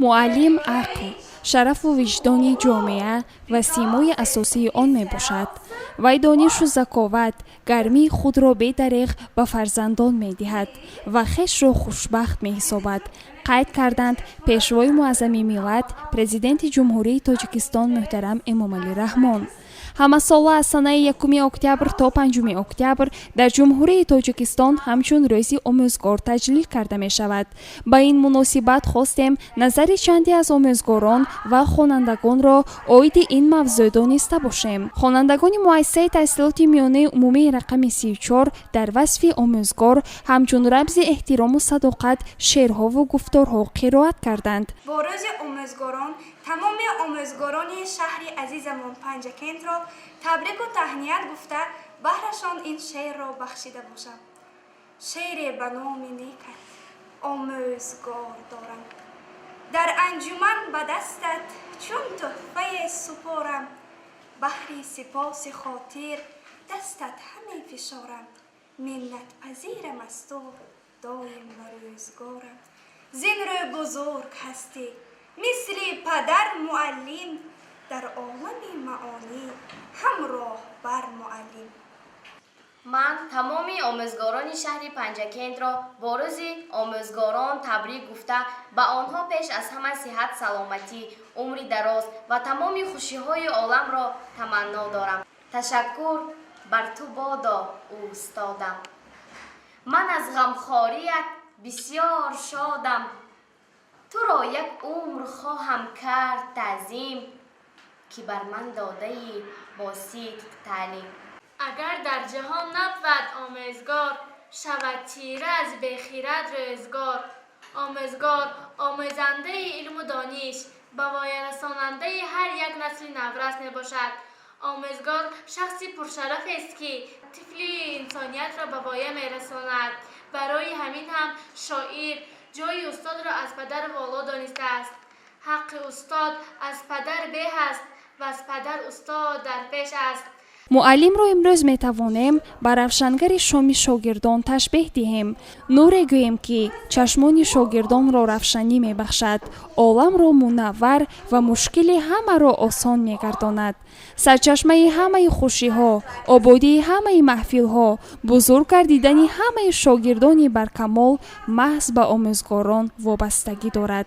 معلم عقل، شرف و وجدان جامعه و سیمای اساسی آن می باشد. وی دانش و ذکاوت گرمی خود را بی‌دریغ به فرزندان می دهد و خویش را خوشبخت می حسابد. قید کردند پیشوای معظم ملت پرزیدنت جمهوری تاجیکستان محترم امامعلی رحمان. همه ساله از سنه 1 اکتبر تا 5 اکتبر در جمهوری تاجیکستان همچون روز آموزگار تجلیل کرده می شود. با این مناسبت خواستیم نظر چندی از آموزگاران و خوانندگان را عاید این موضوع دانسته باشیم. خوانندگان مؤسسه تحصیلات میانه عمومی رقم 34 در وصف آموزگار همچون رمز احترام و صداقت شعرها و گفتارها قرائت کردند. با روز آموزگاران تمام آموزگاران شهر عزیزمان پنجکند را تبریک و تهنیت گفته بهرشان این شعر را بخشیده باشم. شعر به نام نیکت آموزگار دارم، در انجمن به دستت چون تحفه سپارم، بهر سپاس خاطر دستت همه فشارم، منت پذیرم از تو دایم و روزگارم. زین رو بزرگ هستی مثل پدر معلم، در عالم معانی همراه بر معلم. من تمام آموزگاران شهر پنجکند را با روز آموزگاران تبریک گفته به آنها پیش از همه صحت، سلامتی، عمری دراز و تمام خوشی‌های عالم را تمنا دارم. تشکر بر تو بادا اوستادم، من از غمخواریت بسیار شادم، تو را یک عمر خواهم کرد تعظیم، که بر من داده ای با صدق تعلیم. اگر در جهان نبود آموزگار، شود تیره از بخیرت روزگار. آموزگار آموزنده علم و دانش، به وای رساننده هر یک نسل نورست می باشد. آموزگار شخصی پرشرف است که طفلی انسانیت را به وای می رساند. برای همین هم شاعر جای استاد را از پدر والا دانسته است. حق استاد از پدر به است و از پدر استاد در پیش است. معلم را امروز می توانیم بر روشنگر شام شاگردان تشبیه دهیم. نور گوییم که چشمان شاگردان را روشنی می بخشد، عالم را منور و مشکل همه را آسان می گرداند. سرچشمه همه خوشی ها، آبادی همه محفل ها، بزرگ گردیدن همه شاگردان برکمال محض به آموزگاران وابستگی دارد.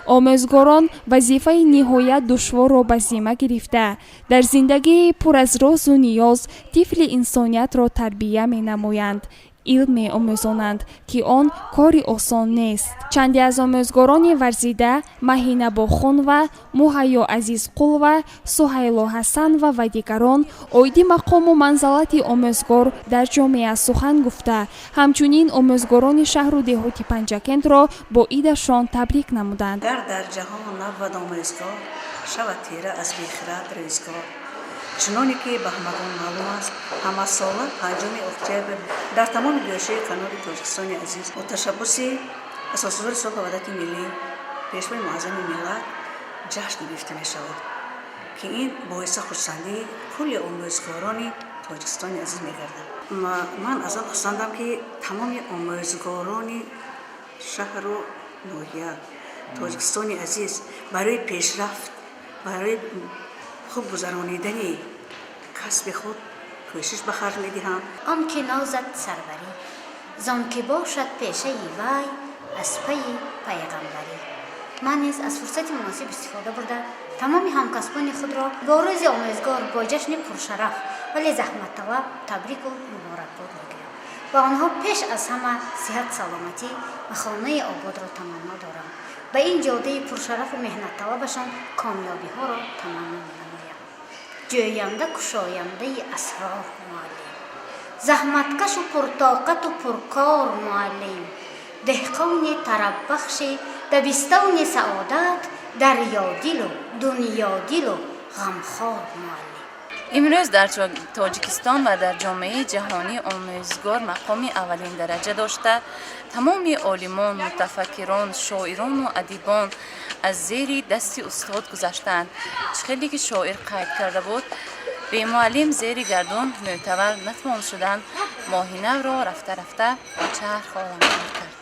آموزگاران وظیفه نهایت دشوار را به ذمه گرفته در زندگی پر از راز و نیاز طفل انسانیت را تربیه می نمایند. علم می آموزانند که آن کاری آسان نیست. چندی از آموزگاران ورزیده مهینه باخون و مهیا عزیز قل و سهیلا حسن و دیگران عاید مقام و منزلت آموزگار در جامعه سخن گفته، همچنین آموزگاران شهر و دهات پنجکند را با عیدشان تبریک نمودند. در جهان نبود آموزگار، شود تیره از بخیرت روزگار. چنانه که به همگان معلوم است، همه ساله 5 اکتبر در تمام گوشه کانال تاجیکستان عزیز با تشبث اساسگزار صلح و وحدت ملی پیشوای معظم ملت جشن گرفته می شود که این باعث خرسندی کل آموزگاران تاجیکستان عزیز می گردد. من از آن خواستم که تمام آموزگاران شهر و ناحیه تاجیکستان عزیز برای پیشرفت، برای خوب گذرانیدن کسب خود کوشش به خرج می‌دهم. آن که نازد سروری، زان که باشد پیشه وی از پی پیغمبری. من نیز از فرصت مناسب استفاده برده تمام همکسبان خود را با روز آموزگار با جشن پرشرف ولی زحمت طلب تبریک و مبارکباد می‌گویم. و آنها پیش از همه صحت، سلامتی و خانه آباد را تمنا دارم. به این جاده پرشرف و مهنت طلبشان کامیابی ها را تمنا می‌نمایم. جوینده کشاینده اسرار معلم، زحمتکش و پرطاقت و پرکار معلم، دهقان طرب بخش دبستان سعادت، دریا دل و دنیا دل و غمخوار معلم. امروز در تاجیکستان و در جامعه جهانی آموزگار مقام اولین درجه داشته. تمام عالمان، متفکران، شاعران و ادیبان از زیر دست استاد گذشتند. خیلی که شاعر قید کرده بود به معلم زیر گردون معتبر نتوان شدن، ماهینه را رفته رفته چرخ عالم کرد.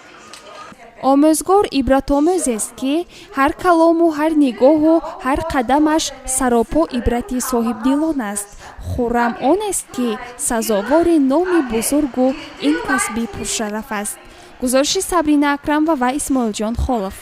омӯзгор ибратомӯзест ки ҳар калому ҳар нигоҳу ҳар қадамаш саропо ибрати соҳибдилон аст. хуррам онест ки сазовори номи бузургу ин касби пуршараф аст. гузориши Сабрина Акрамова ва Исмоилҷон Холов.